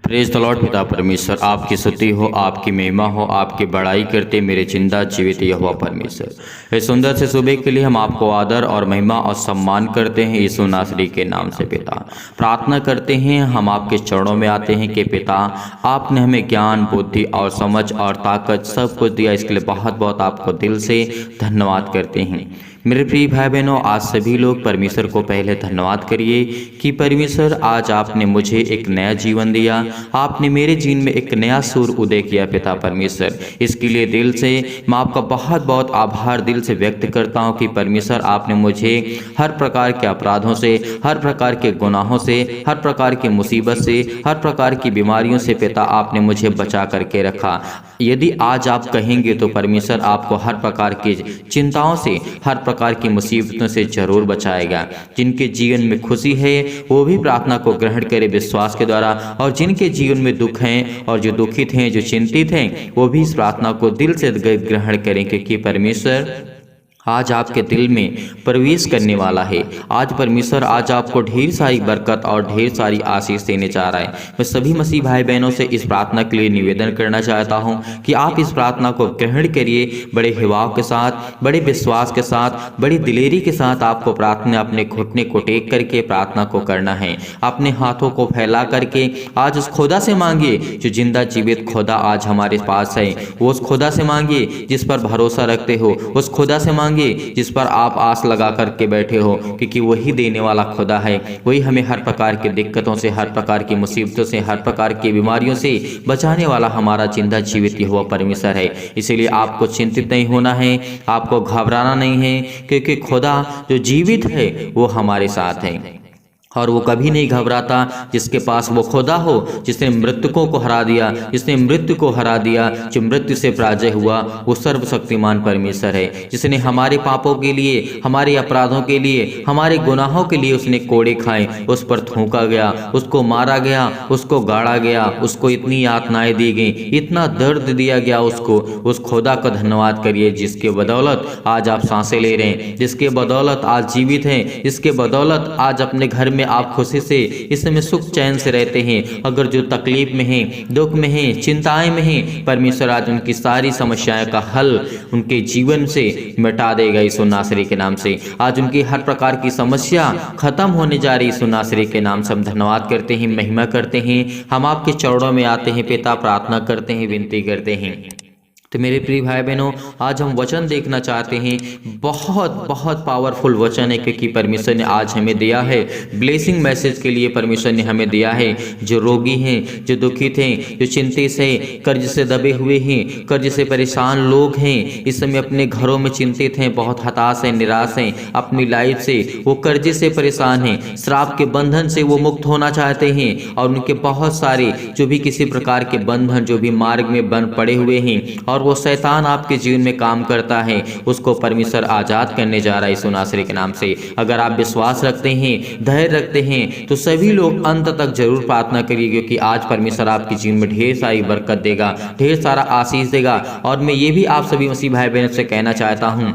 Praise the Lord. पिता परमेश्वर आपकी स्तुति हो, आपकी महिमा हो, आपकी बड़ाई करते मेरे जिंदा जीवित यहोवा परमेश्वर। इस सुंदर से सुबह के लिए हम आपको आदर और महिमा और सम्मान करते हैं यीशु नासरी के नाम से। पिता प्रार्थना करते हैं, हम आपके चरणों में आते हैं कि पिता आपने हमें ज्ञान, बुद्धि और समझ और ताकत सब कुछ दिया, इसके लिए बहुत बहुत आपको दिल से धन्यवाद करते हैं। मेरे प्रिय भाई बहनों, आज सभी लोग परमेश्वर को पहले धन्यवाद करिए कि परमेश्वर आज आपने मुझे एक नया जीवन दिया, आपने मेरे जीवन में एक नया सूर उदय किया। पिता परमेश्वर, इसके लिए दिल से मैं आपका बहुत बहुत आभार दिल से व्यक्त करता हूं कि परमेश्वर आपने मुझे हर प्रकार के अपराधों से, हर प्रकार के गुनाहों से, हर प्रकार की मुसीबत से, हर प्रकार की बीमारियों से पिता आपने मुझे बचा करके रखा। यदि आज आप कहेंगे तो परमेश्वर आपको हर प्रकार की चिंताओं से, हर प्रकार की मुसीबतों से जरूर बचाएगा। जिनके जीवन में खुशी है वो भी प्रार्थना को ग्रहण करें विश्वास के द्वारा, और जिनके जीवन में दुख हैं और जो दुखित हैं, जो चिंतित हैं, वो भी इस प्रार्थना को दिल से ग्रहण करें, क्योंकि परमेश्वर आज आपके दिल में प्रवेश करने वाला है। आज परमेश्वर आज आपको ढेर सारी बरकत और ढेर सारी आशीष देने जा रहा है। मैं सभी मसीह भाई बहनों से इस प्रार्थना के लिए निवेदन करना चाहता हूं कि आप इस प्रार्थना को ग्रहण करिए बड़े हिवाव के साथ, बड़े विश्वास के साथ, बड़ी दिलेरी के साथ। आपको प्रार्थना अपने घुटने को टेक करके प्रार्थना को करना है। अपने हाथों को फैला करके आज उस खुदा से मांगिए जो जिंदा जीवित खुदा आज हमारे पास है। वो उस खुदा से मांगिए जिस पर भरोसा रखते हो, उस खुदा से मांगिए जिस पर आप आस लगा करके बैठे हो, क्योंकि वही देने वाला खुदा है। वही हमें हर प्रकार की दिक्कतों से, हर प्रकार की मुसीबतों से, हर प्रकार की बीमारियों से बचाने वाला हमारा जिंदा जीवित यहोवा परमेश्वर है। इसीलिए आपको चिंतित नहीं होना है, आपको घबराना नहीं है, क्योंकि खुदा जो जीवित है वो हमारे साथ है और वो कभी नहीं घबराता। जिसके पास वो खुदा हो, जिसने मृतकों को हरा दिया, जिसने मृत्यु को हरा दिया, जो मृत्यु से पराजय हुआ, वो सर्वशक्तिमान परमेश्वर है। जिसने हमारे पापों के लिए, हमारे अपराधों के लिए, हमारे गुनाहों के लिए उसने कोड़े खाए, उस पर थूका गया, उसको मारा गया, उसको गाड़ा गया, उसको इतनी यातनाएं दी गई, इतना दर्द दिया गया उसको। उस खुदा का धन्यवाद करिए जिसके बदौलत आज आप सांसें ले रहे हैं, जिसके बदौलत आज जीवित हैं, जिसके बदौलत आज अपने घर में आप खुशी से इस समय सुख चैन से रहते हैं। अगर जो तकलीफ में हैं, दुख में हैं, चिंताएं में हैं, परमेश्वर आज उनकी सारी समस्याएं का हल उनके जीवन से मिटा देगा यीशु नासरी के नाम से। आज उनकी हर प्रकार की समस्या खत्म होने जा रही यीशु नासरी के नाम से। हम धन्यवाद करते हैं, महिमा करते हैं, हम आपके चरणों में आते हैं पिता, प्रार्थना करते हैं, विनती करते हैं। तो मेरे प्रिय भाई बहनों, आज हम वचन देखना चाहते हैं। बहुत बहुत पावरफुल वचन है, क्योंकि परमेश्वर ने आज हमें दिया है ब्लेसिंग मैसेज के लिए। परमेश्वर ने हमें दिया है जो रोगी हैं, जो दुखित हैं, जो चिंतित हैं, कर्ज से दबे हुए हैं, कर्ज से परेशान लोग हैं, इस समय अपने घरों में चिंतित हैं, बहुत हताश हैं, निराश हैं अपनी लाइफ से, वो कर्जे से परेशान हैं, श्राप के बंधन से वो मुक्त होना चाहते हैं, और उनके बहुत सारे जो भी किसी प्रकार के बंधन जो भी मार्ग में बन पड़े हुए हैं और वो शैतान आपके जीवन में काम करता है, उसको परमेश्वर आजाद करने जा रहा है यीशु नासरी के नाम से। अगर आप विश्वास रखते हैं, धैर्य रखते हैं, तो सभी लोग अंत तक जरूर प्रार्थना करिए, क्योंकि आज परमेश्वर आपके जीवन में ढेर सारी बरकत देगा, ढेर सारा आशीष देगा। और मैं ये भी आप सभी मसीह भाई बहनों से कहना चाहता हूँ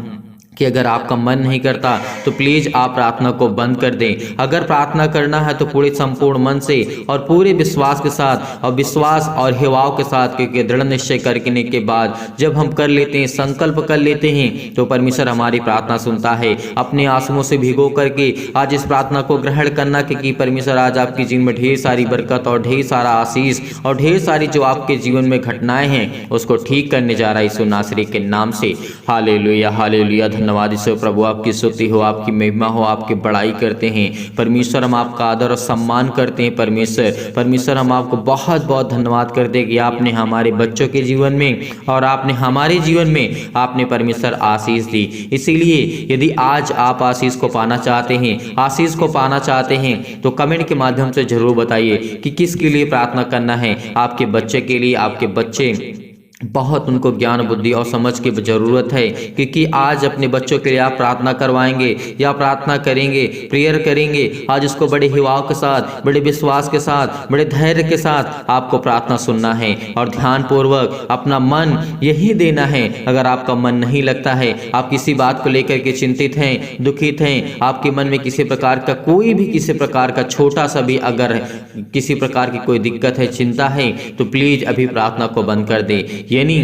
कि अगर आपका मन नहीं करता तो प्लीज़ आप प्रार्थना को बंद कर दें। अगर प्रार्थना करना है तो पूरे संपूर्ण मन से और पूरे विश्वास के साथ, और विश्वास और हिवाव के साथ, क्योंकि दृढ़ निश्चय करने के बाद जब हम कर लेते हैं, संकल्प कर लेते हैं, तो परमेश्वर हमारी प्रार्थना सुनता है। अपने आंसुओं से भिगो करके आज इस प्रार्थना को ग्रहण करना, क्योंकि परमेश्वर आज आपके जीवन में ढेर सारी बरकत और ढेर सारा आशीष और ढेर सारी जो आपके जीवन में घटनाएं हैं उसको ठीक करने जा रहा है यीशु नासरी के नाम से। Hallelujah, hallelujah. धन्यवाद ईश्वर प्रभु, आपकी स्तुति हो, आपकी महिमा हो, आपकी बड़ाई करते हैं परमेश्वर। हम आपका आदर और सम्मान करते हैं परमेश्वर। हम आपको बहुत बहुत धन्यवाद करते हैं कि आपने हमारे बच्चों के जीवन में और आपने हमारे जीवन में आपने परमेश्वर आशीष दी। इसीलिए यदि आज आप आशीष को पाना चाहते हैं, आशीष को पाना चाहते हैं, तो कमेंट के माध्यम से जरूर बताइए कि किसके लिए प्रार्थना करना है। आपके बच्चे के लिए, आपके बच्चे बहुत उनको ज्ञान बुद्धि और समझ की ज़रूरत है, क्योंकि आज अपने बच्चों के लिए आप प्रार्थना करवाएंगे या प्रार्थना करेंगे, प्रेयर करेंगे। आज उसको बड़े हिवाव के साथ, बड़े विश्वास के साथ, बड़े धैर्य के साथ आपको प्रार्थना सुनना है और ध्यानपूर्वक अपना मन यही देना है। अगर आपका मन नहीं लगता है, आप किसी बात को लेकर के चिंतित हैं, दुखित हैं, आपके मन में किसी प्रकार का कोई भी किसी प्रकार का छोटा सा भी अगर किसी प्रकार की कोई दिक्कत है, चिंता है, तो प्लीज अभी प्रार्थना को बंद कर दे। यानी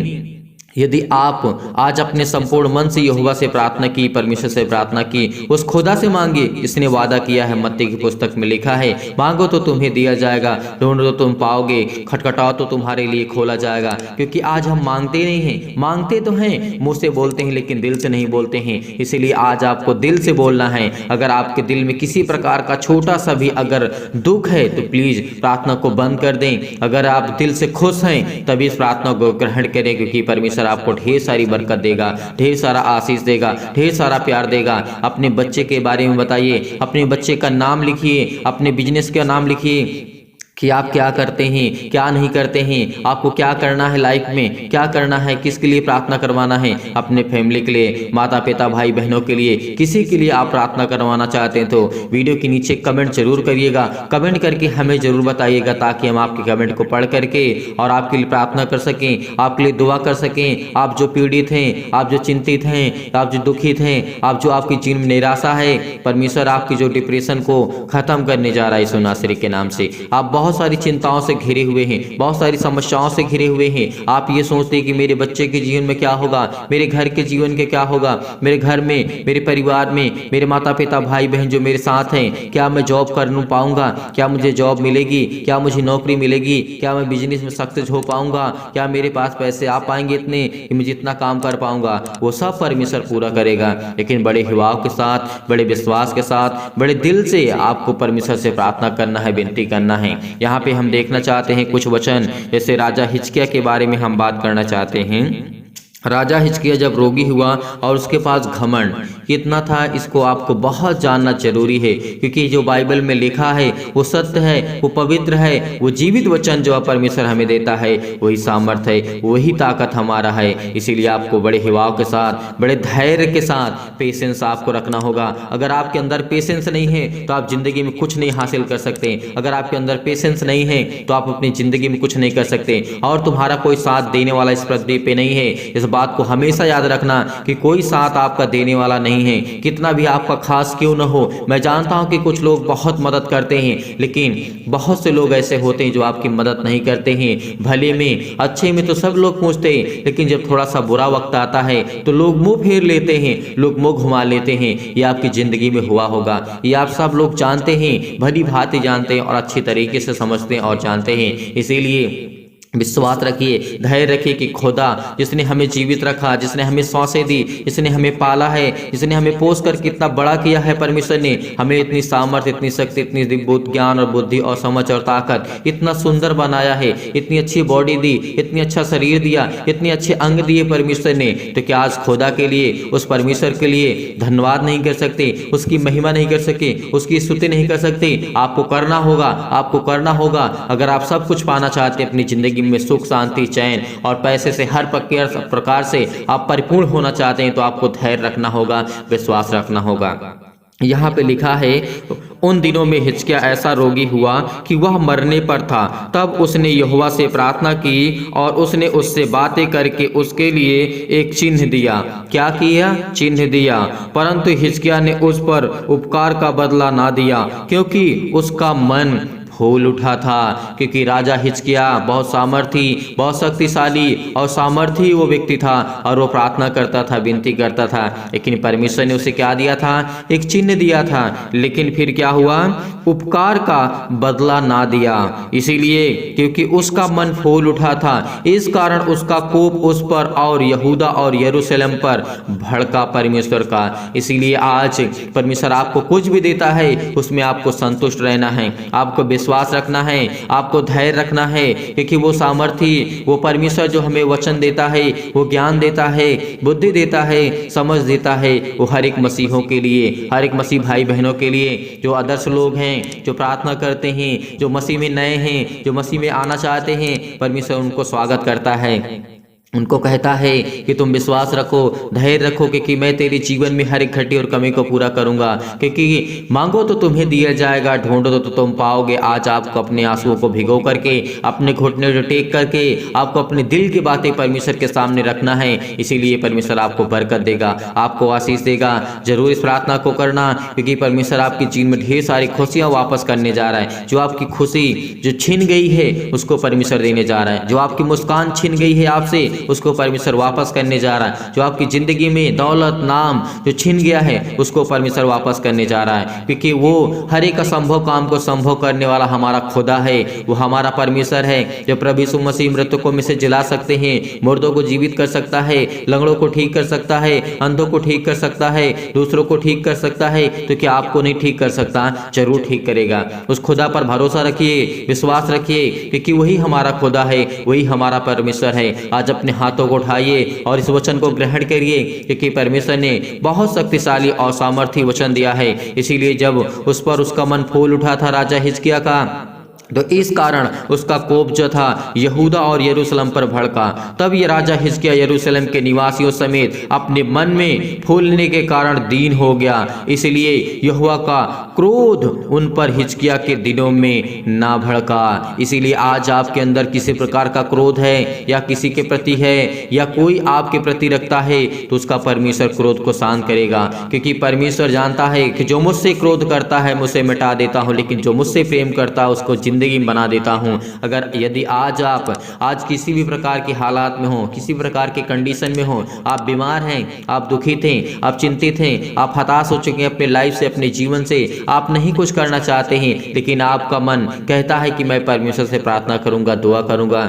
यदि आप आज अपने संपूर्ण मन से यहोवा से प्रार्थना की, परमेश्वर से प्रार्थना की, उस खुदा से मांगिए। इसने वादा किया है, मत्ती की पुस्तक में लिखा है, मांगो तो तुम्हें दिया जाएगा, ढूंढो तो तुम पाओगे, खटखटाओ तो तुम्हारे लिए खोला जाएगा। क्योंकि आज हम मांगते नहीं हैं, मांगते तो हैं, मुंह से बोलते हैं लेकिन दिल से नहीं बोलते हैं। इसीलिए आज आपको दिल से बोलना है। अगर आपके दिल में किसी प्रकार का छोटा सा भी अगर दुख है तो प्लीज प्रार्थना को बंद कर दें। अगर आप दिल से खुश हैं तभी इस प्रार्थना को ग्रहण करें, क्योंकि परमेश्वर आपको ढेर सारी बरकत देगा, ढेर सारा आशीष देगा, ढेर सारा प्यार देगा। अपने बच्चे के बारे में बताइए, अपने बच्चे का नाम लिखिए, अपने बिजनेस का नाम लिखिए कि आप क्या करते हैं, क्या नहीं करते हैं, आपको क्या करना है लाइफ में, क्या करना है, किसके लिए प्रार्थना करवाना है। अपने फैमिली के लिए, माता पिता भाई बहनों के लिए, किसी के लिए आप प्रार्थना करवाना चाहते हैं तो वीडियो के नीचे कमेंट जरूर करिएगा। कमेंट करके हमें जरूर बताइएगा, ताकि हम आपके कमेंट को पढ़ करके और आपके लिए प्रार्थना कर सकें, आपके लिए दुआ कर सकें। आप जो पीड़ित हैं, आप जो चिंतित हैं, आप जो दुखित हैं, आप जो आपकी जीवन में निराशा है, परमेश्वर आपकी जो डिप्रेशन को खत्म करने जा रहा है यीशु नासरी के नाम से। आप बहुत सारी चिंताओं से घिरे हुए हैं, बहुत सारी समस्याओं से घिरे हुए हैं। आप ये सोचते हैं कि मेरे बच्चे के जीवन में क्या होगा, मेरे घर के जीवन के क्या होगा, मेरे घर में, मेरे परिवार में, मेरे माता पिता भाई बहन जो मेरे साथ हैं, क्या मैं जॉब कर पाऊंगा, क्या मुझे जॉब मिलेगी, क्या मुझे नौकरी मिलेगी, क्या मैं बिजनेस में सक्सेस हो पाऊंगा, क्या मेरे पास पैसे आ पाएंगे इतने कि मैं जितना काम कर पाऊंगा। वो सब परमेश्वर पूरा करेगा, लेकिन बड़े हिवाव के साथ, बड़े विश्वास के साथ, बड़े दिल से आपको परमेश्वर से प्रार्थना करना है, विनती करना है। यहाँ पे हम देखना चाहते हैं कुछ वचन, जैसे राजा हिजकिय्याह के बारे में हम बात करना चाहते हैं। राजा हिजकिय्याह जब रोगी हुआ और उसके पास घमंड कितना था, इसको आपको बहुत जानना जरूरी है, क्योंकि जो बाइबल में लिखा है वो सत्य है, वो पवित्र है, वो जीवित वचन जो परमेश्वर हमें देता है वही सामर्थ है, वही ताकत हमारा है। इसीलिए आपको बड़े हिवाव के साथ, बड़े धैर्य के साथ पेशेंस आपको रखना होगा। अगर आपके अंदर पेशेंस नहीं है तो आप जिंदगी में कुछ नहीं हासिल कर सकते। अगर आपके अंदर पेशेंस नहीं है तो आप अपनी जिंदगी में कुछ नहीं कर सकते, और तुम्हारा कोई साथ देने वाला इस पृथ्वी पे नहीं है। इस बात को हमेशा याद रखना कि कोई साथ आपका देने वाला नहीं है, कितना भी आपका खास क्यों न हो। मैं जानता हूं कि कुछ लोग बहुत मदद करते हैं, लेकिन बहुत से लोग ऐसे होते हैं जो आपकी मदद नहीं करते हैं। भले में, अच्छे में तो सब लोग पूछते हैं, लेकिन जब थोड़ा सा बुरा वक्त आता है तो लोग मुंह फेर लेते हैं, लोग मुंह घुमा लेते हैं। ये आपकी जिंदगी में हुआ होगा, ये आप सब लोग जानते हैं, भली भांति जानते हैं और अच्छी तरीके से समझते हैं और जानते हैं। इसीलिए विश्वास रखिए, धैर्य रखिए कि खुदा जिसने हमें जीवित रखा, जिसने हमें सांसें दी, जिसने हमें पाला है, जिसने हमें पोस कर कितना बड़ा किया है, परमेश्वर ने हमें इतनी सामर्थ्य, इतनी शक्ति, इतनी ज्ञान और बुद्धि और समझ और ताकत, इतना सुंदर बनाया है, इतनी अच्छी बॉडी दी, इतनी अच्छा शरीर दिया, इतने अच्छे अंग दिए परमेश्वर ने। तो क्या आज खुदा के लिए, उस परमेश्वर के लिए धन्यवाद नहीं कर सकते, उसकी महिमा नहीं कर सके, उसकी स्तुति नहीं कर सकते? आपको करना होगा, आपको करना होगा। अगर आप सब कुछ पाना चाहते हैं अपनी जिंदगी में, सुख शांति चैन और पैसे से हर प्रकार से आप परिपूर्ण होना चाहते हैं, तो आपको धैर्य रखना होगा, विश्वास रखना होगा। यहाँ पे लिखा है, उन दिनों में हिजकिय्याह ऐसा रोगी हुआ कि वह मरने पर था। तब उसने यहोवा से प्रार्थना की और उसने उससे बातें करके उसके लिए एक चिन्ह दिया। क्या किया? चिन्ह दिया। परंतु हिजकिय्याह ने उस पर उपकार का बदला ना दिया, क्योंकि उसका मन फूल उठा था। क्योंकि राजा हिजकिय्याह बहुत सामर्थी, बहुत शक्तिशाली और सामर्थी वो व्यक्ति था, और वो प्रार्थना करता था, विनती करता था, लेकिन परमेश्वर ने उसे क्या दिया था? एक चिन्ह दिया था। लेकिन फिर क्या हुआ? उपकार का बदला ना दिया। इसीलिए क्योंकि उसका मन फूल उठा था, इस कारण उसका कोप उस पर और यहूदा और यरूशलेम पर भड़का परमेश्वर का। इसीलिए आज परमेश्वर आपको कुछ भी देता है उसमें आपको संतुष्ट रहना है, आपको विश्वास रखना है, आपको धैर्य रखना है, क्योंकि वो सामर्थी, वो परमेश्वर जो हमें वचन देता है, वो ज्ञान देता है, बुद्धि देता है, समझ देता है, वो हर एक मसीहों के लिए, हर एक मसीह भाई बहनों के लिए, जो आदर्श लोग हैं, जो प्रार्थना करते हैं, जो मसीह में नए हैं, जो मसीह में आना चाहते हैं, परमेश्वर उनको स्वागत करता है। उनको कहता है कि तुम विश्वास रखो, धैर्य रखो, क्योंकि मैं तेरे जीवन में हर एक घटी और कमी को पूरा करूंगा, क्योंकि मांगो तो तुम्हें दिया जाएगा, ढूंढो तो तुम पाओगे। आज आपको अपने आंसुओं को भिगो करके, अपने घुटने को टेक करके, आपको अपने दिल की बातें परमेश्वर के सामने रखना है। इसीलिए परमेश्वर आपको बरकत देगा, आपको आशीष देगा। जरूर इस प्रार्थना को करना, क्योंकि परमेश्वर आपके जीवन में ढेर सारी खुशियां वापस करने जा रहा है। जो आपकी खुशी जो छिन गई है उसको परमेश्वर देने जा रहा है। जो आपकी मुस्कान छिन गई है आपसे उसको परमेश्वर वापस करने जा रहा है। जो आपकी जिंदगी में दौलत नाम जो छिन गया है उसको परमेश्वर वापस करने जा रहा है, क्योंकि वो हर एक असंभव काम को संभव करने वाला हमारा खुदा है। वो हमारा परमेश्वर है जो प्रभु यीशु मसीह मृतकों में से जिला सकते हैं, मुर्दों को जीवित कर सकता है, लंगड़ों को ठीक कर सकता है, अंधों को ठीक कर सकता है, दूसरों को ठीक कर सकता है। तो क्या आपको नहीं ठीक कर सकता? जरूर ठीक करेगा। उस खुदा पर भरोसा रखिए, विश्वास रखिए, क्योंकि वही हमारा खुदा है, वही हमारा परमेश्वर है। आज अपने हाथों को उठाइए और इस वचन को ग्रहण करिए, क्योंकि परमेश्वर ने बहुत शक्तिशाली और सामर्थी वचन दिया है। इसीलिए जब उस पर उसका मन फूल उठा था राजा हिजकिय्याह का, तो इस कारण उसका कोप जो था यहूदा और यरूशलेम पर भड़का। तब ये राजा हिजकिय्याह यरूशलेम के निवासियों समेत अपने मन में फूलने के कारण दीन हो गया। इसलिए यहोवा का क्रोध उन पर हिजकिय्याह के दिनों में ना भड़का। इसीलिए आज आपके अंदर किसी प्रकार का क्रोध है या किसी के प्रति है या कोई आपके प्रति रखता है, तो उसका परमेश्वर क्रोध को शांत करेगा, क्योंकि परमेश्वर जानता है कि जो मुझसे क्रोध करता है मुझसे मिटा देता हूँ, लेकिन जो मुझसे प्रेम करता है उसको जिंदगी में बना देता हूं। अगर यदि आज किसी भी प्रकार के हालात में हो, किसी प्रकार के कंडीशन में हो, आप बीमार हैं, आप दुखित हैं, आप चिंतित हैं, आप हताश हो चुके हैं अपने लाइफ से, अपने जीवन से, आप नहीं कुछ करना चाहते हैं, लेकिन आपका मन कहता है कि मैं परमेश्वर से प्रार्थना करूंगा, दुआ करूंगा,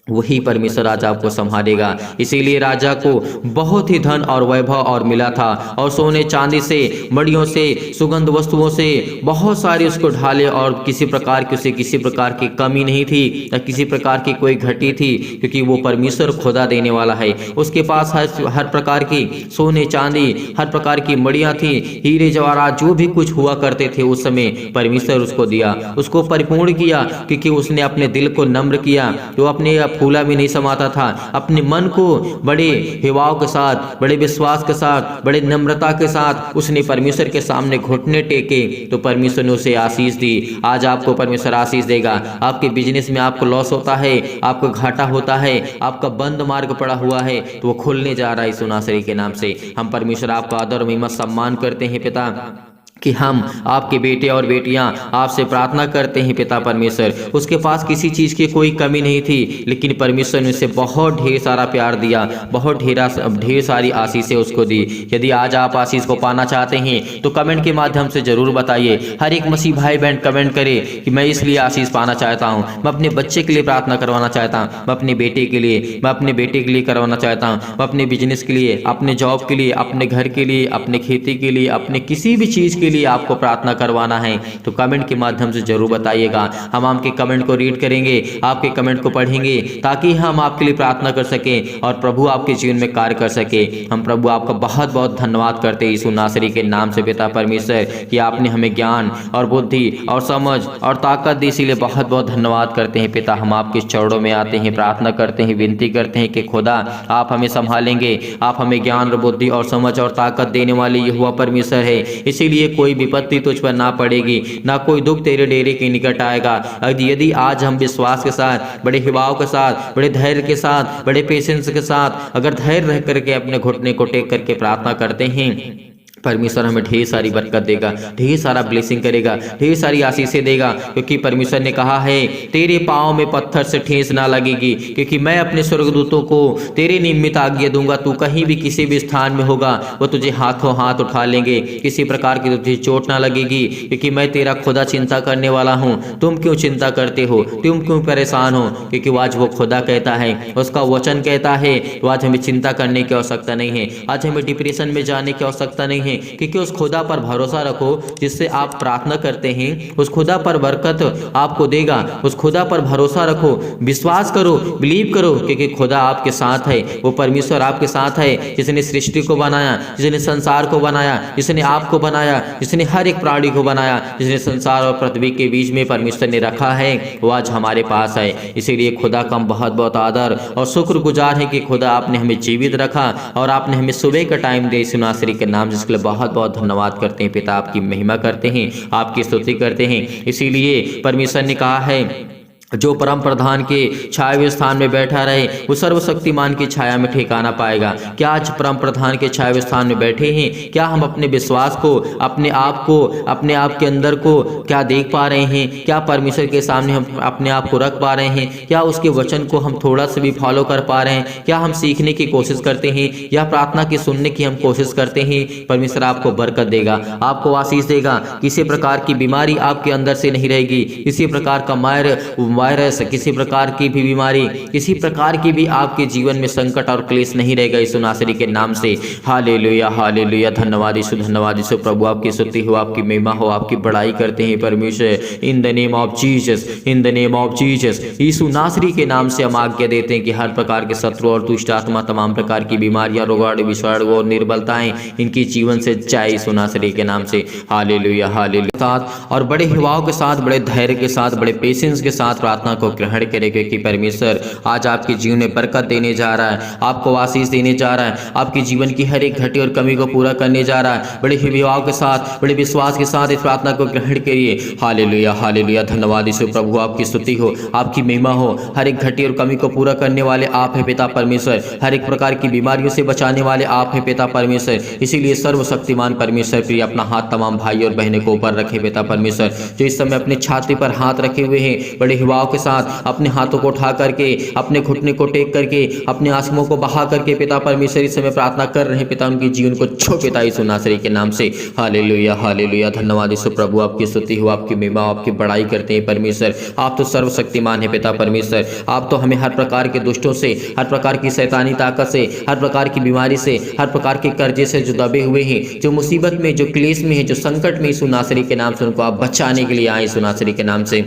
वही परमेश्वर आज आपको संभालेगा। इसीलिए राजा को बहुत ही धन और वैभव और मिला था, और सोने चांदी से, मड़ियों से, सुगंध वस्तुओं से बहुत सारे उसको ढाले, और किसी प्रकार की उसे किसी प्रकार की कमी नहीं थी या किसी प्रकार की कोई घटी थी, क्योंकि वो परमेश्वर खुदा देने वाला है। उसके पास हर प्रकार की सोने चांदी, हर प्रकार की मड़ियाँ थी, हीरे जवाहरात जो भी कुछ हुआ करते थे उस समय परमेश्वर उसको दिया, उसको परिपूर्ण किया, क्योंकि उसने अपने दिल को नम्र किया। जो अपने फूला भी नहीं समाता था, अपने मन को बड़े हिवाव के साथ, बड़े विश्वास के साथ, बड़े नम्रता के साथ उसने परमेश्वर के सामने घुटने टेके, तो परमेश्वर ने उसे आशीष दी। आज आपको परमेश्वर आशीष देगा। आपके बिजनेस में आपको लॉस होता है, आपको घाटा होता है, आपका बंद मार्ग पड़ा हुआ है, तो वो खुलने जा रहा है यीशु नासरी के नाम से। हम परमेश्वर आपका आदर और महिमा सम्मान करते हैं पिता, कि हम आपके बेटे और बेटियां आपसे प्रार्थना करते हैं पिता परमेश्वर। उसके पास किसी चीज़ की कोई कमी नहीं थी, लेकिन परमेश्वर ने उसे बहुत ढेर सारा प्यार दिया, बहुत ढेर सारी आशीषें उसको दी। यदि आज आप आशीष को पाना चाहते हैं तो कमेंट के माध्यम से जरूर बताइए। हर एक मसीह भाई बहन कमेंट करे कि मैं इसलिए आशीष पाना चाहता हूँ, मैं अपने बच्चे के लिए प्रार्थना करवाना चाहता हूँ, मैं अपने बेटे के लिए, मैं अपने बेटे के लिए करवाना चाहता हूँ, मैं अपने बिजनेस के लिए, अपने जॉब के लिए, अपने घर के लिए, अपने खेती के लिए, अपने किसी भी चीज़ के लिए आपको प्रार्थना करवाना है, तो कमेंट के माध्यम से जरूर बताइएगा। हम आपके कमेंट को रीड करेंगे, आपके कमेंट को पढ़ेंगे, ताकि हम आपके लिए प्रार्थना कर सकें और प्रभु आपके जीवन में कार्य कर सके। हम प्रभु आपका बहुत बहुत धन्यवाद करते हैं यीशु नासरी के नाम से पिता परमेश्वर, कि आपने हमें ज्ञान और बुद्धि और समझ और ताकत दी, इसीलिए बहुत बहुत धन्यवाद करते हैं पिता। हम आपके चरणों में आते हैं, प्रार्थना करते हैं, विनती करते हैं कि खुदा आप हमें संभालेंगे, आप हमें ज्ञान और बुद्धि और समझ और ताकत देने वाले यहोवा परमेश्वर है। इसीलिए कोई विपत्ति तुझ पर ना पड़ेगी, ना कोई दुख तेरे डेरे के निकट आएगा। यदि आज हम विश्वास के साथ, बड़े हिवाव के साथ, बड़े धैर्य के साथ, बड़े पेशेंस के साथ अगर धैर्य रह करके अपने घुटने को टेक करके प्रार्थना करते हैं, परमेश्वर हमें ढेर सारी बरकत देगा, ढेर सारा ब्लेसिंग करेगा, ढेर सारी आशीषें देगा, क्योंकि परमेश्वर ने कहा है तेरे पाँव में पत्थर से ठेस ना लगेगी, क्योंकि मैं अपने स्वर्गदूतों को तेरे निमित्त आज्ञा दूंगा। तू कहीं भी किसी भी स्थान में होगा वो तुझे हाथों हाथ उठा लेंगे, किसी प्रकार की तुझे चोट ना लगेगी, क्योंकि मैं तेरा खुदा चिंता करने वाला हूँ। तुम क्यों चिंता करते हो, तुम क्यों परेशान हो, क्योंकि आज वो खुदा कहता है, उसका वचन कहता है, तो आज हमें चिंता करने की आवश्यकता नहीं है, आज हमें डिप्रेशन में जाने की आवश्यकता नहीं है, हैं, क्योंकि उस खुदा पर भरोसा रखो जिससे आप प्रार्थना करते हैं, उस खुदा पर बरकत आपको देगा। उस खुदा पर भरोसा रखो, विश्वास करो, बिलीव करो, क्योंकि खुदा आपके साथ है। वो परमेश्वर आपके साथ है जिसने सृष्टि को बनाया, जिसने संसार को बनाया, जिसने आपको बनाया, जिसने हर एक प्राणी को बनाया, जिसने संसार और पृथ्वी के बीच में परमेश्वर ने रखा है, वो आज हमारे पास है। इसीलिए खुदा का हम बहुत बहुत आदर और शुक्रगुजार है कि खुदा आपने हमें जीवित रखा और आपने हमें सुबह का टाइम दिया। इस नासरी के नाम जिसके लिए बहुत बहुत धन्यवाद करते हैं पिता, आपकी महिमा करते हैं, आपकी स्तुति करते हैं। इसीलिए परमेश्वर ने कहा है, जो परम प्रधान के छाया स्थान में बैठा रहे वो सर्वशक्तिमान की छाया में ठिकाना पाएगा। क्या आज परम प्रधान के छाया स्थान में बैठे हैं? क्या हम अपने विश्वास को, अपने आप के अंदर को क्या देख पा रहे हैं? क्या परमेश्वर के सामने हम अपने आप को रख पा रहे हैं? क्या उसके वचन को हम थोड़ा सा भी फॉलो कर पा रहे हैं? क्या हम सीखने की कोशिश करते हैं या प्रार्थना की सुनने की हम कोशिश करते हैं? परमेश्वर आपको बरकत देगा, आपको आशीष देगा। किसी प्रकार की बीमारी आपके अंदर से नहीं रहेगी, किसी प्रकार का वायरस, किसी प्रकार की भी बीमारी, किसी प्रकार की भी आपके जीवन में संकट और क्लेश नहीं रहेगा यीशु नासरी के नाम से। Hallelujah, hallelujah. धन्यवाद यीशु, धन्यवाद यीशु। प्रभु आपकी स्तुति हो, आपकी महिमा हो, आपकी बड़ाई करते हैं परमेश्वर। In the name of Jesus, in the name of Jesus. यीशु नासरी के नाम से हम आज्ञा देते हैं कि हर प्रकार के शत्रु और दुष्ट आत्मा, तमाम प्रकार की बीमारियां, रोगाणु, विषाणु और निर्बलताएं इनकी जीवन से जाए यीशु नासरी के नाम से। Hallelujah, hallelujah. और बड़े हिवाओं के साथ, बड़े धैर्य के साथ, बड़े पेशेंस के साथ प्रार्थना को ग्रहण करें, क्योंकि परमेश्वर आज आपके जीवन में बरकत देने जा रहा है, आपको आशीष देने जा रहा है, आपके जीवन की हर एक घटी और कमी को पूरा करने जा रहा है। बड़े हिवाओं के साथ, बड़े विश्वास के साथ इस प्रार्थना को ग्रहण करिए। Hallelujah, hallelujah. धन्यवाद यीशु। प्रभु आपकी स्तुति हो, आपकी महिमा हो। हर एक घटी और कमी को पूरा करने वाले आप हैं पिता परमेश्वर। हर एक प्रकार की बीमारियों से बचाने वाले आप हैं पिता परमेश्वर। इसीलिए सर्वशक्तिमान परमेश्वर प्रिय अपना हाथ तमाम भाई और बहनों को ऊपर रखे पिता परमेश्वर, जो इस समय अपनी छाती पर हाथ रखे हुए हैं, बड़े हिवाओं के साथ अपने हाथों को उठा करके, अपने घुटने को टेक करके, अपने आंसुओं को बहा करके पिता परमेश्वर इस समय प्रार्थना कर रहे हैं। पिता उनके जीवन को छो पिता यीशु नासरी के नाम से। Hallelujah, hallelujah. धन्यवाद यीशु। प्रभु आपकी स्तुति हो, आपकी महिमा, आपकी बड़ाई करते हैं परमेश्वर। आप तो सर्वशक्तिमान है पिता परमेश्वर। आप तो हमें हर प्रकार के दुष्टों से, हर प्रकार की शैतानी ताकत से, हर प्रकार की बीमारी से, हर प्रकार के कर्जे से जो दबे हुए हैं, जो मुसीबत में, जो क्लेश में है, जो संकट में, यीशु नासरी के नाम से उनको आप बचाने के लिए आए यीशु नासरी के नाम से।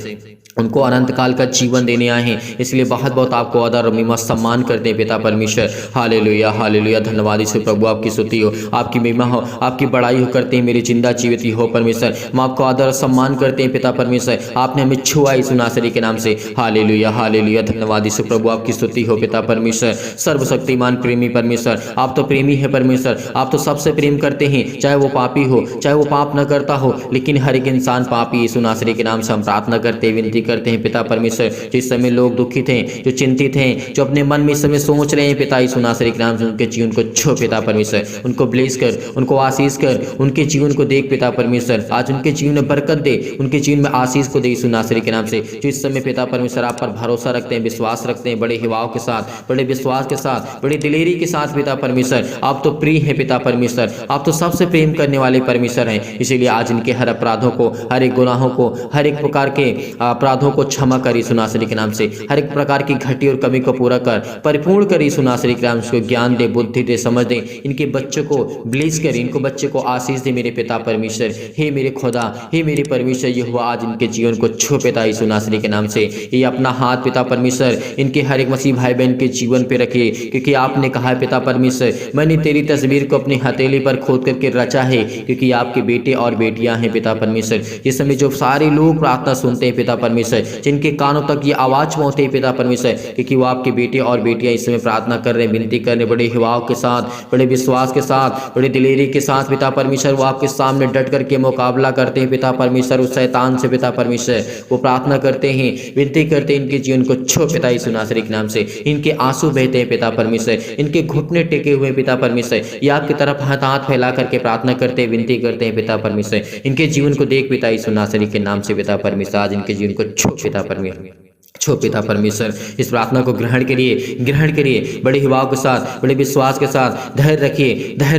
उनको अनंत काल का जीवन देने आए हैं। इसलिए बहुत बहुत आपको आदर और महिमा सम्मान करते हैं पिता परमेश्वर। Hallelujah, hallelujah. धन्यवाद यीशु। प्रभु आपकी स्तुति हो, आपकी महिमा हो, आपकी बड़ाई हो करते हैं मेरे जिंदा जीवित हो परमेश्वर। हम आपको आदर और सम्मान करते हैं पिता परमेश्वर। आपने हमें छुआ यीशु नासरी के नाम से। Hallelujah, hallelujah. धन्यवाद यीशु। प्रभु आपकी स्तुति हो पिता परमेश्वर। सर्वशक्तिमान प्रेमी परमेश्वर, आप तो प्रेमी है परमेश्वर। आप तो सबसे प्रेम करते हैं, चाहे वो पापी हो, चाहे वो पाप न करता हो, लेकिन हर एक इंसान पापी यीशु नासरी के नाम से हम प्रार्थना करते, विनती करते हैं पिता परमेश्वर। जिस समय लोग दुखित हैं, जो चिंतित हैं, जो अपने मन में इस समय सोच रहे हैं पिता यीशु नासरी के नाम से, उनके जीवन को छो पिता परमेश्वर। उनको ब्लेस कर, उनको आशीष कर, उनके जीवन को देख पिता परमेश्वर। आज उनके जीवन में बरकत दे, उनके जीवन में आशीष को दे यीशु नासरी के नाम से। जो इस समय पिता परमेश्वर आप पर भरोसा रखते हैं, विश्वास रखते हैं, बड़े हिवाओं के साथ, बड़े विश्वास के साथ, बड़ी दिलेरी के साथ पिता परमेश्वर। आप तो प्रिय हैं पिता परमेश्वर। आप तो सबसे प्रेम करने वाले परमेश्वर हैं। इसीलिए आज इनके हर अपराधों को, हर एक गुनाहों को, हर एक प्रकार के अपराधों को क्षमा कर यीशु नासरी के नाम से। हर एक प्रकार की घटी और कमी को पूरा कर, परिपूर्ण कर यीशु नासरी के नाम से। ज्ञान दे, बुद्धि दे, समझ दे। इनके बच्चों को ब्लेस कर, इनको बच्चे को आशीष दे मेरे पिता परमेश्वर। हे मेरे खुदा, हे मेरे परमेश्वर, ये हुआ आज इनके जीवन को छू पिता यीशु नासरी के नाम से। ये अपना हाथ पिता परमेश्वर इनके हर एक मसीह भाई बहन के जीवन पे रखे, क्योंकि आपने कहा है पिता परमेश्वर, मैंने तेरी तस्वीर को अपनी हथेली पर खोद करके रचा है, क्योंकि आपके बेटे और बेटियां हैं पिता परमेश्वर। इस समय जो सारे लोग प्रार्थना सुनते हैं पिता परमेश्वर, जिनके कानों तक ये आवाज पहुंचते हैं पिता परमेश्वर, क्योंकि वो आपके बेटे और बेटियां इस समय प्रार्थना कर रहे हैं, विनती कर रहे हैं, बड़े हिवाओं के साथ, बड़े विश्वास के साथ, बड़े दिलेरी के साथ पिता परमेश्वर। वो आपके सामने डट करके मुकाबला करते हैं पिता परमेश्वर उस शैतान से पिता परमेश्वर। वो प्रार्थना करते हैं, विनती करते हैं, इनके जीवन को छो पिता यीशु नासरी के नाम से। इनके आंसू बहते हैं पिता परमेश्वर, इनके घुटने टेके हुए पिता परमेश्वर। ये आपकी तरफ हाथ फैला करके प्रार्थना करते हैं, विनती करते हैं पिता परमेश्वर। इनके जीवन को देख पिता यीशु नासरी के नाम से पिता परमेश्वर। आज इनके जीवन को छो पिता परमेश्वर। छो पिता परमेश्वर, इस प्रार्थना को ग्रहण करिए बड़े हिवाव के साथ, बड़े विश्वास के साथ। धैर्य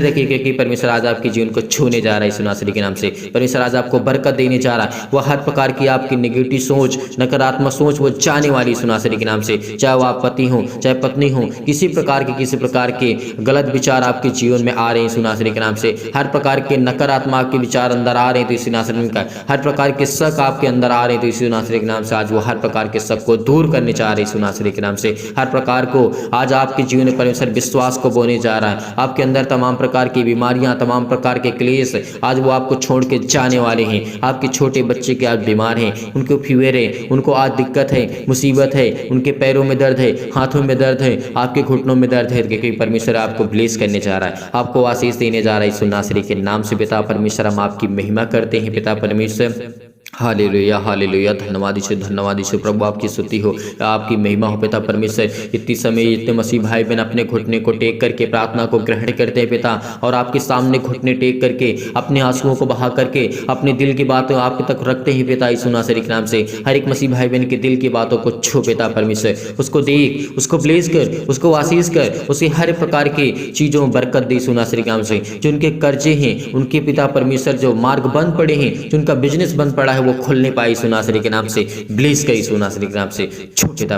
रखिए क्योंकि परमेश्वर आज आपके जीवन को छूने जा रहा है यीशु नासरी के नाम से। परमेश्वर आज आपको बरकत देने जा रहा है। वह हर प्रकार की आपकी नेगेटिव सोच, नकारात्मक सोच वो जाने वाली यीशु नासरी के नाम से। चाहे वो आप पति हो, चाहे पत्नी हो, किसी प्रकार के गलत विचार आपके जीवन में आ रहे हैं यीशु नासरी के नाम से। हर प्रकार के नकारात्मक आपके विचार अंदर आ रहे हैं तो यीशु नासरी का, हर प्रकार के शक आपके अंदर आ रहे हैं तो यीशु नासरी के नाम से आज वो हर प्रकार के शक को दूर करने जा रहे हैं यीशु नासरी के नाम से। हर प्रकार को आज आपके जीवन में परमेश्वर विश्वास को बोने जा रहा है। आपके अंदर तमाम प्रकार की बीमारियां, तमाम प्रकार के क्लेश आज वो आपको छोड़ के जाने वाले हैं। आपके छोटे बच्चे के आज बीमार हैं, उनको फीवर है, उनको आज दिक्कत है, मुसीबत है, उनके पैरों में दर्द है, हाथों में दर्द है, आपके घुटनों में दर्द है, क्योंकि परमेश्वर आपको ब्लेस करने जा रहा है, आपको आशीष देने जा रहा है यीशु नासरी के नाम से। पिता परमेश्वर हम आपकी महिमा करते हैं पिता परमेश्वर। हालेलुया हालेलुया, धन्यवाद यीशु प्रभु, आपकी स्तुति हो, आपकी महिमा हो पिता परमेश्वर। इतनी समय इतने मसीह भाई बहन अपने घुटने को टेक करके प्रार्थना को ग्रहण करते हैं पिता, और आपके सामने घुटने टेक करके अपने आंसुओं को बहा करके अपने दिल की बातें आपके तक रखते हैं पिता यीशु नासरी के नाम से। हर एक मसीह भाई बहन के दिल की बातों को छू पिता परमेश्वर, उसको देख, उसको ब्लेस कर, उसको आशीष कर, उसे हर प्रकार की चीज़ों में बरकत दे यीशु नासरी के नाम से। जो उनके कर्जे हैं, उनके पिता परमेश्वर जो मार्ग बंद पड़े हैं, जो उनका बिजनेस बंद पड़ा है, वो खुलने पाए यीशु नासरी के नाम से। ब्लेस कर यीशु नासरी के नाम से, छो पिता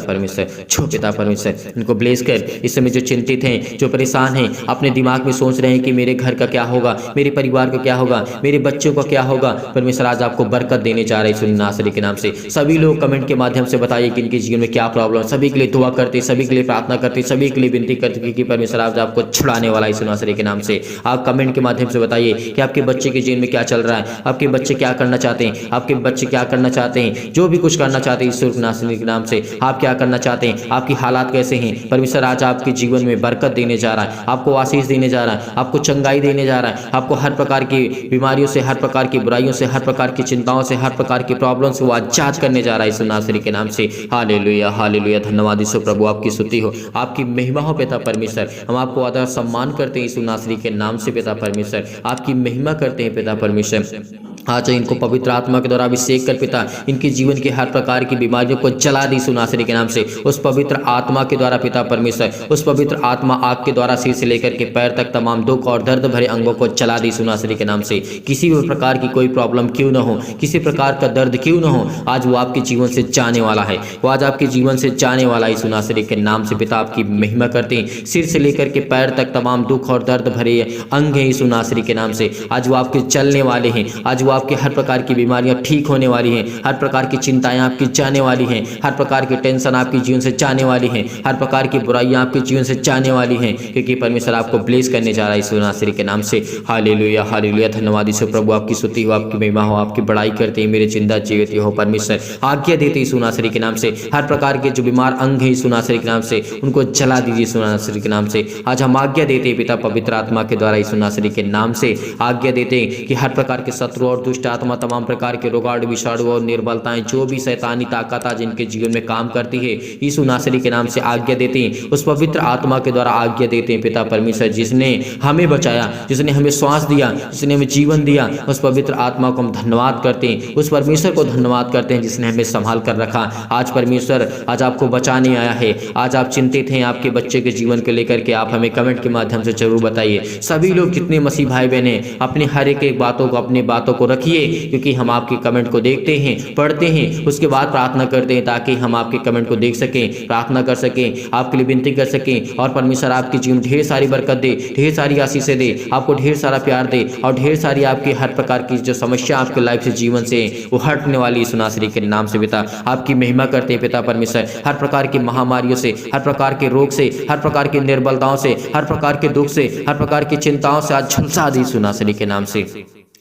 परमेश्वर, इनको ब्लेस कर। इस समय जो चिंतित हैं, जो परेशान हैं, अपने दिमाग में सोच रहे हैं कि मेरे घर का क्या होगा, मेरे परिवार का क्या होगा, मेरे बच्चों का क्या होगा, परमेश्वर आज आपको बरकत देने जा रहे हैं यीशु नासरी के नाम से। सभी लोग कमेंट के माध्यम से बताइए कि इनके जीवन में क्या प्रॉब्लम, सभी के लिए दुआ करते, सभी के लिए प्रार्थना करते, सभी के लिए विनती करते कि परमेश्वर आज आपको छुड़ाने वाला यीशु नासरी के नाम से। आप कमेंट के माध्यम से बताइए कि आपके बच्चे के जीवन में क्या चल रहा है, आपके बच्चे क्या करना चाहते हैं, आपके बच्चे क्या करना चाहते हैं, जो भी कुछ करना चाहते हैं यीशु नासरी के नाम से। आप क्या करना चाहते हैं, आपकी हालात कैसे हैं, परमेश्वर आज आपके जीवन में बरकत देने जा रहा है, आपको आशीष देने जा रहा है, आपको चंगाई देने जा रहा है, आपको हर प्रकार की बीमारियों से, हर प्रकार की बुराइयों से, हर प्रकार की चिंताओं से, हर प्रकार की प्रॉब्लम से वो आजाद करने जा रहा है यीशु नासरी के नाम से। हालेलुया हालेलुया, धन्यवाद यीशु प्रभु, आपकी स्तुति हो, आपकी महिमा हो पिता परमेश्वर। हम आपको आदर सम्मान करते हैं यीशु नासरी के नाम से पिता परमेश्वर, आपकी महिमा करते हैं पिता परमेश्वर। आज इनको पवित्र आत्मा के द्वारा अभिषेक कर पिता, इनके जीवन की हर प्रकार की बीमारियों को जला दी यीशु नासरी के नाम से। उस पवित्र आत्मा के द्वारा पिता परमेश्वर, उस पवित्र आत्मा आग के द्वारा सिर से लेकर के पैर तक तमाम दुख और दर्द भरे अंगों को जला दी यीशु नासरी के नाम से। किसी भी प्रकार की कोई प्रॉब्लम क्यों ना हो, किसी प्रकार का दर्द क्यों ना हो, आज वो आपके जीवन से जाने वाला है, वो आज आपके जीवन से जाने वाला है यीशु नासरी के नाम से। पिता आपकी महिमा करते हैं, सिर से लेकर के पैर तक तमाम दुख और दर्द भरे अंग हैं यीशु नासरी के नाम से। आज वो आपके चलने वाले हैं, आज वो आपके हर प्रकार की बीमारियां ठीक होने वाली हैं, हर प्रकार की चिंताएं आपकी जाने वाली हैं, हर प्रकार की टेंशन आपके जीवन से जाने वाली हैं, हर प्रकार की बुराइयां आपके जीवन से जाने वाली हैं, क्योंकि परमेश्वर आपको ब्लेस करने जा रहा है यीशु नासरी के नाम से। हालेलुया हालेलुया, धन्यवाद यीशु प्रभु, आपकी स्तुति हो, आपकी महिमा हो, आपकी बड़ाई करते हैं मेरे जिंदा जीवित हो परमेश्वर। आज्ञा देते यीशु नासरी के नाम से, हर प्रकार के जो बीमार अंग हैं यीशु नासरी के नाम से, उनको जला दीजिए यीशु नासरी के नाम से। आज हम आज्ञा देते हैं पिता पवित्र आत्मा के द्वारा यीशु नासरी के नाम से आज्ञा देते हैं कि हर प्रकार के शत्रु और दुष्ट आत्मा, तमाम प्रकार के रोगाणु विषाणु और निर्बलताएं, जो भी शैतानी ताकत आज इनके जीवन में काम करती है, यीशु नासरी के नाम से आज्ञा देते हैं। उस पवित्र आत्मा के द्वारा आज्ञा देते हैं पिता परमेश्वर, जिसने हमें बचाया, जिसने हमें श्वास दिया, जिसने हमें जीवन दिया, उस पवित्र आत्मा को हम धन्यवाद करते हैं, उस परमेश्वर को धन्यवाद करते हैं जिसने हमें संभाल कर रखा। आज परमेश्वर आज आपको बचाने आया है। आज आप चिंतित हैं आपके बच्चे के जीवन को लेकर के, आप हमें कमेंट के माध्यम से जरूर बताइए। सभी लोग जितने मसीह भाई बहन हैं, अपने हर एक बातों को, अपनी बातों को रखिए, क्योंकि हम आपके कमेंट को देखते हैं, पढ़ते हैं, उसके बाद प्रार्थना करते हैं, ताकि हम आपके कमेंट को देख सकें, प्रार्थना कर सकें, आपके लिए विनती कर सकें, और परमेश्वर आपके जीवन ढेर सारी बरकत दे, ढेर सारी आशीषें दे, आपको ढेर सारा प्यार दे, और ढेर सारी आपकी हर प्रकार की जो समस्या आपके लाइफ से, जीवन से वो हटने वाली यीशु नासरी के नाम से पिता आपकी महिमा करते हैं पिता परमेश्वर। हर प्रकार की महामारियों से, हर प्रकार के रोग से, हर प्रकार की निर्बलताओं से, हर प्रकार के दुख से, हर प्रकार की चिंताओं से आज झुलसा दी यीशु नासरी के नाम से।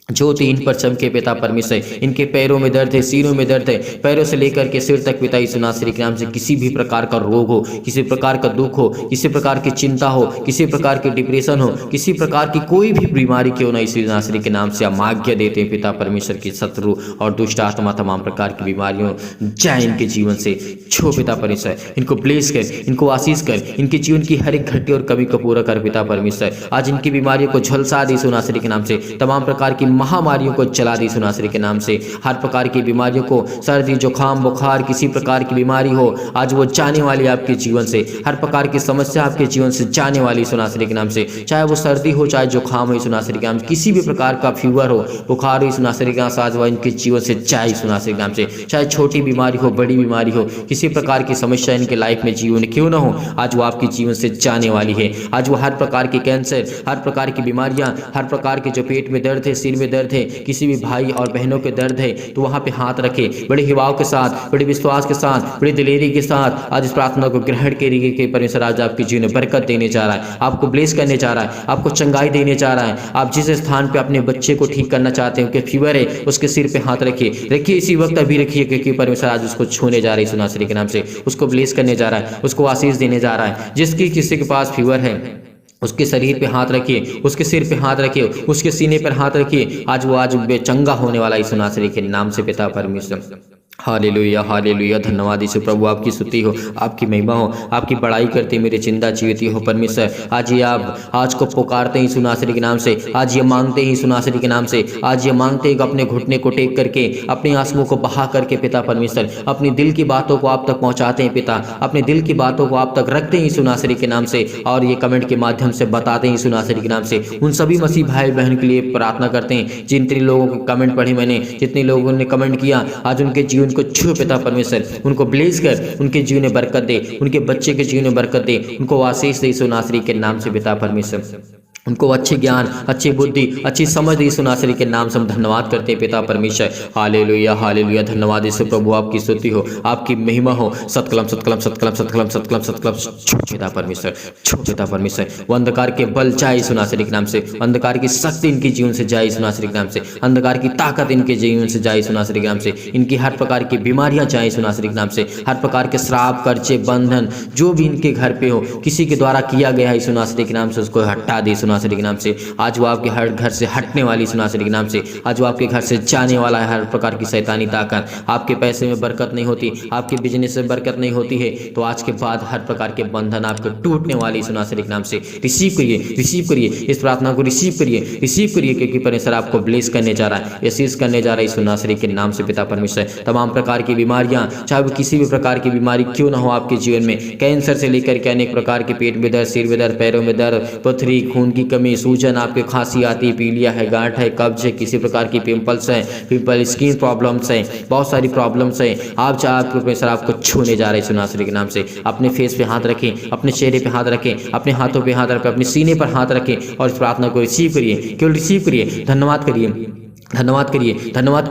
ज्योति इन पर चमके पिता परमेश्वर, इनके पैरों में दर्द है, सिरों में दर्द है, पैरों से लेकर के सिर तक पिता यीशु नासरी के नाम से किसी भी प्रकार का रोग हो, किसी प्रकार का दुख हो, किसी प्रकार की चिंता हो, किसी प्रकार की डिप्रेशन हो, किसी प्रकार की कोई भी बीमारी क्यों ना, यीशु नासरी के नाम से हम आज्ञा देते हैं पिता परमेश्वर की शत्रु और दुष्ट आत्मा, तमाम प्रकार की बीमारियों जाए इनके जीवन से। छो पिता परमेश्वर, इनको ब्लेस कर, इनको आशीष कर, इनके जीवन की हर एक घटी और कमी को पूरा कर पिता परमेश्वर। आज इनकी बीमारियों को झुलसा दे यीशु नासरी के नाम से। तमाम प्रकार की महामारियों को चला दी यीशु नासरी के नाम से। हर प्रकार की बीमारियों को, सर्दी जुकाम बुखार किसी प्रकार की बीमारी हो, आज वो जाने वाली आपके जीवन से। हर प्रकार की समस्या आपके जीवन से जाने वाली यीशु नासरी के नाम से। चाहे वो सर्दी हो, चाहे जुकाम हो, यीशु नासरी के नाम से। किसी भी प्रकार का फीवर हो, बुखार हो, यीशु नासरी के नाम से आज वो इनके जीवन से जाए यीशु नासरी के नाम से। चाहे छोटी बीमारी हो, बड़ी बीमारी हो, किसी प्रकार की समस्या इनके लाइफ में जीवन क्यों ना हो, आज वो आपके जीवन से जाने वाली है। आज वो हर प्रकार के कैंसर, हर प्रकार की बीमारियां, हर प्रकार के जो पेट में दर्द है, सिर में दर्द है, किसी भी भाई और बहनों के दर्द है, तो वहां पे हाथ रखे बड़े हिवाव के साथ, बड़े विश्वास के साथ, बड़ी दिलेरी के साथ आज इस प्रार्थना को ग्रहण करिए कि परमेश्वर आज आपके जीवन में बरकत देने जा रहा है, आपको ब्लेस करने जा रहा है, आपको चंगाई देने जा रहा है। आप जिस स्थान पे अपने बच्चे को ठीक करना चाहते हैं कि फीवर है, उसके सिर पे हाथ रखिए इसी वक्त अभी रखिए, क्योंकि परमेश्वर आज उसको छूने जा रही है यीशु नासरी के नाम से। उसको ब्लेस करने जा रहा है, उसको आशीष देने जा रहा है। जिसकी किसी के पास फीवर है, उसके शरीर पे हाथ रखिए, उसके सिर पे हाथ रखिए, उसके सीने पर हाथ रखिए। आज वो आज बेचंगा होने वाला यीशु नासरी के नाम से पिता परमेश्वर। Hallelujah hallelujah. धन्यवाद यीशु प्रभु, आपकी स्तुति हो, आपकी महिमा हो, आपकी बड़ाई करते मेरे जिंदा जीवित हो परमेश्वर। आज ये आप आज को पुकारते हैं यीशु नासरी के नाम से, आज ये मांगते हैं यीशु नासरी के नाम से, आज ये मांगते हैं कि अपने घुटने को टेक करके, अपने आंसुओं को बहा करके पिता परमेश्वर अपनी दिल की बातों को आप तक पहुंचाते हैं पिता, अपने दिल की बातों को आप तक रखते हैं यीशु नासरी के नाम से, और ये कमेंट के माध्यम से बताते हैं यीशु नासरी के नाम से। उन सभी मसीह भाई बहन के लिए प्रार्थना करते हैं जितने लोगों के कमेंट पढ़े मैंने, जितने लोगों ने कमेंट किया, आज उनके जीवन को छू पिता परमेश्वर, उनको ब्लेस कर, उनके जीवन में बरकत दे, उनके बच्चे के जीवन में बरकत दे, उनको आशीष दे यीशु नासरी के नाम से पिता परमेश्वर। उनको अच्छे ज्ञान, अच्छी बुद्धि, अच्छी समझ दे यीशु नासरी के नाम से हम धन्यवाद करते हैं पिता परमेश्वर। Hallelujah hallelujah. धन्यवाद यीशु प्रभु, आपकी स्तुति हो, आपकी महिमा हो। सतकलम सतकलम सतकलम सतकलम सतकलम सतकलम छूट पिता परमेश्वर, छूट पिता परमेश्वर। वो अंधकार के बल जाए यीशु नासरी के नाम से, अंधकार की शक्ति इनके जीवन से जाए यीशु नासरी के नाम से, अंधकार की ताकत इनके जीवन से जाए यीशु नासरी के नाम से, इनकी हर प्रकार की बीमारियां जाए यीशु नासरी के नाम से, हर प्रकार के श्राप कर्जे बंधन जो भी इनके घर पे हो, किसी के द्वारा किया गया है यीशु नासरी के नाम से, उसको हटा दे यीशु नासरी के नाम से। आज वो आपके हर घर से हटने वाली यीशु नासरी के नाम से, आज वो आपके घर से जाने वाला है हर प्रकार की शैतानी ताकत। आपके पैसे में बरकत नहीं होती, आपके बिजनेस में बरकत नहीं होती है, तो आज के बाद हर प्रकार के बंधन आपके टूटने वाली यीशु नासरी के नाम से। रिसीव करिए इस प्रार्थना को, रिसीव करिए क्योंकि परमेश्वर आपको ब्लेस करने जा रहा है, आशीष करने जा रहा है यीशु नासरी के नाम से पिता परमेश्वर। तमाम प्रकार की बीमारियां, चाहे वो किसी भी प्रकार की बीमारी क्यों ना हो आपके जीवन में, कैंसर से लेकर के अनेक प्रकार के पेट में दर्द, सिर में दर्द, पैरों में दर्द, पथरी, खून की कमी, सूजन, आपके खांसी आती, पीलिया है, गांठ है, कब्ज है, किसी प्रकार की पिंपल्स है, स्किन प्रॉब्लम्स है, बहुत सारी प्रॉब्लम्स है। आप चाहे आपके परमेश्वर आपको छूने जा रहे हैं यीशु नासरी के नाम से। अपने फेस पे हाथ रखें, अपने चेहरे पे हाथ रखें, अपने हाथों पे हाथ रखें, अपने सीने पर हाथ रखें और इस प्रार्थना को रिसीव करिए, केवल रिसीव करिए। धन्यवाद करिए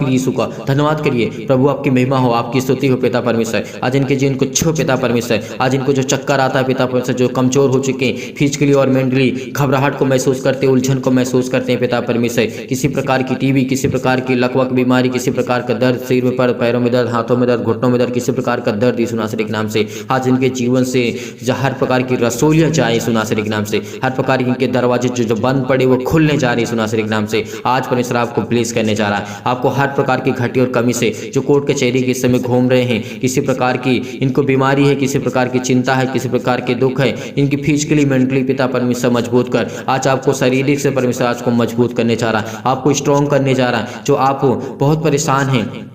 यीशु का, धन्यवाद करिए प्रभु, आपकी महिमा हो, आपकी स्तुति हो पिता परमेश्वर। आज इनके जीवन को छो पिता परमेश्वर, आज इनको जो चक्कर आता है पिता परमेश्वर, जो कमजोर हो चुके हैं फिजिकली और मेंटली, घबराहट को महसूस करते हैं, उलझन को महसूस करते हैं पिता परमेश्वर, किसी प्रकार की टीबी, किसी प्रकार की लकवक बीमारी, किसी प्रकार का दर्द, सिर में पैरों में दर्द, हाथों में दर्द, घुटनों में दर्द, किसी प्रकार का दर्द यीशु नासरी के नाम से आज इनके जीवन से हर प्रकार की रसोलियां जाए यीशु नासरी के नाम से, हर प्रकार के इनके दरवाजे जो बंद पड़े वो खुलने जा रहे यीशु नासरी के नाम से। आज परमेश्वर आपको ब्लेस करने जा रहा है, आपको हर प्रकार की घटी और कमी से, जो कोर्ट कचहरी के समय घूम रहे हैं, किसी प्रकार की इनको बीमारी है, किसी प्रकार की चिंता है, किसी प्रकार के दुख है, इनकी फिजिकली मेंटली पिता परमेश्वर मजबूत कर, आज आपको शारीरिक से परमेश्वर आज को मजबूत करने जा रहा है, आपको स्ट्रॉन्ग करने जा रहा है। जो आप बहुत परेशान हैं,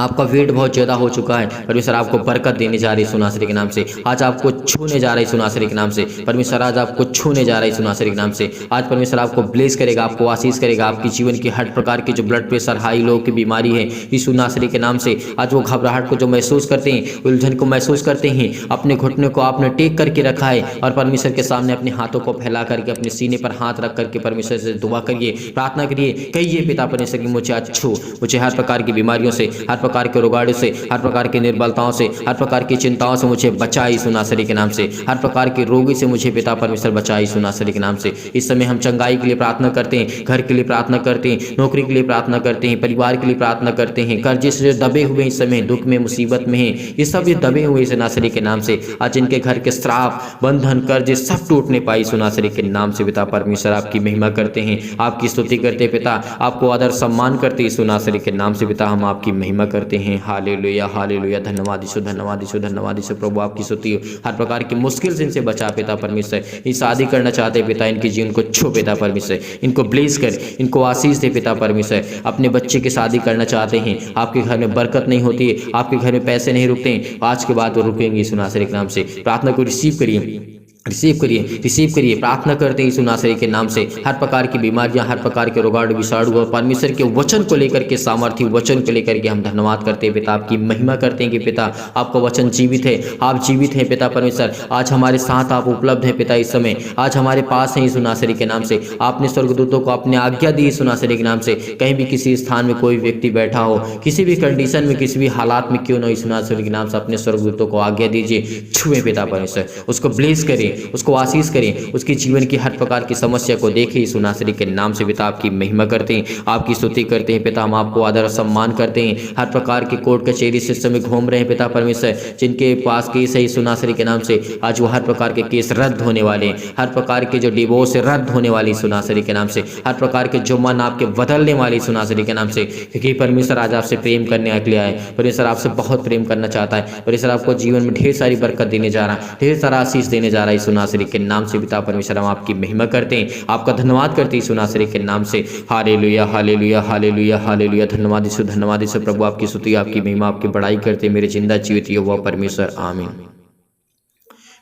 आपका वेट बहुत ज़्यादा हो चुका है, परमेश्वर आपको बरकत देने जा रही है यीशु नासरी के नाम से। आज आपको छूने जा रहा है यीशु नासरी के नाम से, परमेश्वर आज आपको छूने जा रहा है यीशु नासरी के नाम से। आज परमेश्वर आपको ब्लेस करेगा, आपको आशीष करेगा, आपकी जीवन की हर प्रकार की जो ब्लड प्रेशर, हाई लो की बीमारी है यीशु नासरी के नाम से, आज वो घबराहट को जो महसूस करते हैं, उलझन को महसूस करते हैं, अपने घुटने को आपने टेक करके रखा है और परमेश्वर के सामने अपने हाथों को फैला करके अपने सीने पर हाथ रख करके परमेश्वर से दुआ करिए, प्रार्थना करिए, कहिए पिता परमेश्वर की मुझे आज छू, मुझे हर प्रकार की बीमारियों से, हर प्रकार के रोगाणु से, हर प्रकार की निर्बलताओं से, हर प्रकार की चिंताओं से मुझे बचाई यीशु नासरी के नाम से, हर प्रकार के रोगी से मुझे पिता परमेश्वर बचाई यीशु नासरी के नाम से। इस समय हम चंगाई के लिए प्रार्थना करते हैं, घर के लिए प्रार्थना करते हैं, नौकरी के लिए प्रार्थना करते हैं, परिवार के लिए प्रार्थना करते हैं, कर्जे से दबे हुए इस समय दुख में मुसीबत में हैं, ये सब ये दबे हुए यीशु नासरी के नाम से आज इनके घर के श्राप, बंधन, कर्जे सब टूटने पाए यीशु नासरी के नाम से। पिता परमेश्वर आपकी महिमा करते हैं, आपकी स्तुति करते हैं पिता, आपको आदर सम्मान करते यीशु नासरी के नाम से पिता, हम आपकी महिमा करते हैं। हालेलुया हालेलुया, धन्यवाद यीशु, धन्यवाद यीशु, धन्यवाद यीशु। प्रभु आपकी स्तुति हो, हर प्रकार की मुश्किल से इनसे बचा पिता परमेश्वर। ये शादी करना चाहते हैं पिता, इनके जीवन को छू पिता परमेश्वर, इनको ब्लेस कर, इनको आशीष दे पिता परमेश्वर। अपने बच्चे की शादी करना चाहते हैं, आपके घर में बरकत नहीं होती है, आपके घर में पैसे नहीं रुकते हैं, आज के बाद वो रुकेंगे यीशु नासरी के नाम से। प्रार्थना को रिसीव करिए, रिसीव करिए, रिसीव करिए। प्रार्थना करते हैं यीशु नासरी के नाम से। हर प्रकार की बीमारियां, हर प्रकार के रोगाणु विषाणु और परमेश्वर के वचन को लेकर के, सामर्थ्य वचन को लेकर के हम धन्यवाद करते हैं पिता, आपकी महिमा करते हैं कि पिता आपका वचन जीवित है, आप जीवित हैं पिता परमेश्वर। आज हमारे साथ आप उपलब्ध हैं पिता, इस समय आज हमारे पास हैं यीशु नासरी के नाम से। आपने स्वर्गदूतों को अपने आज्ञा दी यीशु नासरी के नाम से। कहीं भी किसी स्थान में कोई व्यक्ति बैठा हो, किसी भी कंडीशन में, किसी भी हालात में क्यों ना, यीशु नासरी के नाम से अपने स्वर्गदूतों को आज्ञा दीजिए, छुए पिता परमेश्वर, उसको ब्लेस करें, उसको आशीष करें, उसकी जीवन की हर प्रकार की समस्या को देखें यीशु नासरी के नाम से। पिता आपकी महिमा करते हैं, आपकी स्तुति करते हैं पिता, हम आपको आदर और सम्मान करते हैं। हर प्रकार के कोर्ट कचहरी सिस्टम में घूम रहे हैं पिता परमेश्वर, जिनके पास केस है यीशु नासरी के नाम से, आज वो हर प्रकार के केस रद्द होने वाले हैं। हर प्रकार के जो डिवोर्स रद्द होने वाली यीशु नासरी के नाम से, हर प्रकार के जुम्मन आपके बदलने वाले यीशु नासरी के नाम से। क्योंकि परमेश्वर आज आपसे प्रेम करने के लिए आए, परमेश्वर आपसे बहुत प्रेम करना चाहता है। परमेश्वर आपको जीवन में ढेर सारी बरकत देने जा रहा है, ढेर सारा आशीष देने जा रहा है यीशु नासरी के नाम से। पिता परमेश्वर हम आपकी महिमा करते हैं, आपका धन्यवाद करते हैं यीशु नासरी के नाम से। हालेलुया हालेलुया हालेलुया हालेलुया, धन्यवाद यीशु, धन्यवाद यीशु। प्रभु आपकी स्तुति, आपकी महिमा, आपकी बड़ाई करते हैं मेरे जिंदा जीवित यहोवा परमेश्वर, आमीन।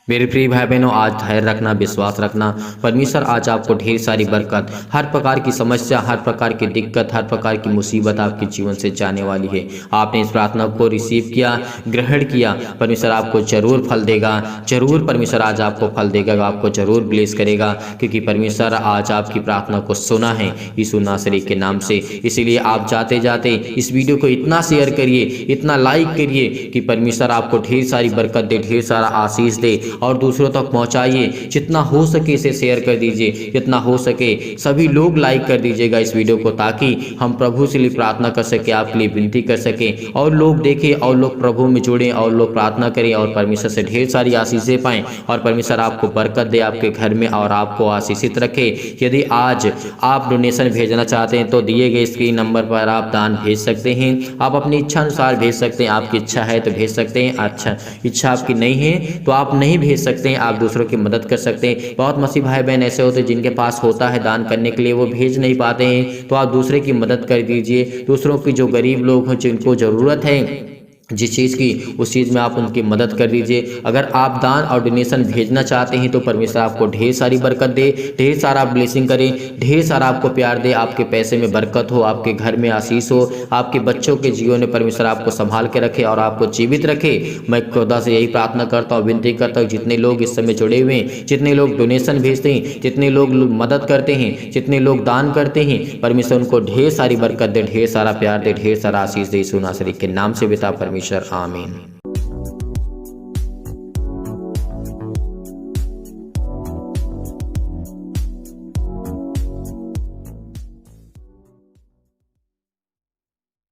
मेरे प्रिय भाई बहनों, आज धैर्य रखना, विश्वास रखना। परमेश्वर आज आपको ढेर सारी बरकत, हर प्रकार की समस्या, हर प्रकार की दिक्कत, हर प्रकार की मुसीबत आपके जीवन से जाने वाली है। आपने इस प्रार्थना को रिसीव किया, ग्रहण किया, परमेश्वर आपको जरूर फल देगा, जरूर परमेश्वर आज आपको फल देगा, आपको जरूर ब्लेस करेगा, क्योंकि परमेश्वर आज आपकी प्रार्थना को सुना है यीशु नासरी के नाम से। इसीलिए आप जाते जाते इस वीडियो को इतना शेयर करिए, इतना लाइक करिए कि परमेश्वर आपको ढेर सारी बरकत दे, ढेर सारा आशीष दे, और दूसरों तक पहुंचाइए। जितना हो सके इसे शेयर कर दीजिए, जितना हो सके सभी लोग लाइक कर दीजिएगा इस वीडियो को, ताकि हम प्रभु से लिए प्रार्थना कर सके, आपके लिए विनती कर सके, और लोग देखें, और लोग प्रभु में जुड़ें, और लोग प्रार्थना करें, और परमेश्वर से ढेर सारी आशीषें पाएं, और परमेश्वर आपको बरकत दे आपके घर में, और आपको आशीषित रखे। यदि आज आप डोनेशन भेजना चाहते हैं तो दिए गए स्क्रीन नंबर पर आप दान भेज सकते हैं। आप अपनी इच्छा अनुसार भेज सकते हैं, आपकी इच्छा है तो भेज सकते हैं, अच्छा इच्छा आपकी नहीं है तो आप नहीं भेज सकते हैं, आप दूसरों की मदद कर सकते हैं। बहुत मसीह भाई बहन ऐसे होते हैं जिनके पास होता है दान करने के लिए, वो भेज नहीं पाते हैं, तो आप दूसरे की मदद कर दीजिए। दूसरों की जो गरीब लोग हैं, जिनको ज़रूरत है जिस चीज़ की, उस चीज़ में आप उनकी मदद कर दीजिए। अगर आप दान और डोनेशन भेजना चाहते हैं तो परमेश्वर आपको ढेर सारी बरकत दे, ढेर सारा ब्लेसिंग करे, ढेर सारा आपको प्यार दे, आपके पैसे में बरकत हो, आपके घर में आशीष हो, आपके बच्चों के जीवन में परमेश्वर आपको संभाल के रखे और आपको जीवित रखे। मैं खुदा से यही प्रार्थना करता हूँ, विनती करता हूँ, जितने लोग इस समय जुड़े हुए हैं, जितने लोग डोनेशन भेजते हैं, जितने लोग मदद करते हैं, जितने लोग दान करते हैं, परमेश्वर उनको ढेर सारी बरकत दे, ढेर सारा प्यार दे, ढेर सारा आशीष दे, यीशु नासरी के नाम से पिता परमेश्वर, आमीन।